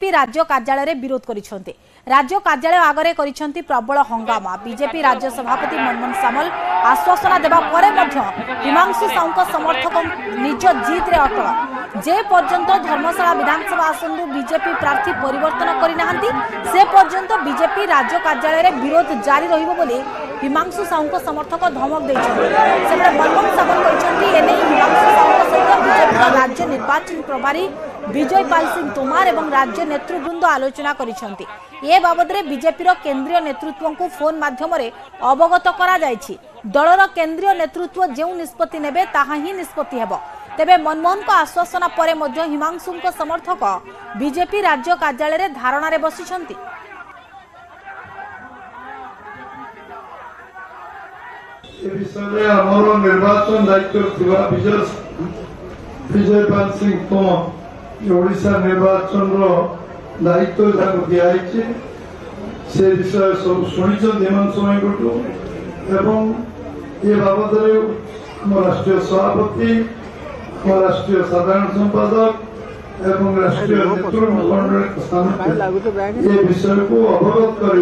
BJP राज्य कार्यालय विरोध करिसेंते। राज्य कार्यालय आगरे करिसेंती प्रबल हंगामा। बीजेपी राज्य सभापति मनमोहन सामल आश्वासना देबा परे मध्य हिमांशु साहूଙ୍କ समर्थक निज जिद रे अटल। जे पर्यंत धर्मशाला विधानसभा आसन बीजेपी प्रार्थी परिवर्तन करिनाहांती से पर्यंत बीजेपी राज्य कार्यालय विरोध जारी रहिबो बोली हिमांशु साहूଙ୍କ समर्थक धमक दैछन्ते। सेबे मनमोहन सामल कहिसेंती एने हिमांशु साहूଙ୍କ सहित बीजेपी राज्य निर्वाचन प्रभारी विजय पाल सिंह तोमार एवं राज्य नेतृवृंद आलोचना करिसेंती। ए बाबदरे बीजेपीर केंद्रीय नेतृत्व को फोन माध्यम अवगत करा जायछि। दलर केंद्रीय नेतृत्व जो निष्पत्ति नेबे ताहा ही निष्पत्ति हेबो। तेबे मनमोहन को आश्वासना परे मध्य हिमांशुଙ୍କ समर्थक बीजेपी राज्य कार्यालय रे धारणा रे बसिछंती। निर्वाचन दायित्व विजय पाल सिंह तोमर ओडिशा निर्वाचन दायित्व दिखाई से विषय सब शुणी हिमांशु एवं ये बाबद राष्ट्रीय सभापति राष्ट्रीय साधारण संपादक एवं राष्ट्रीय नेतृत्व ये विषय को अवगत कर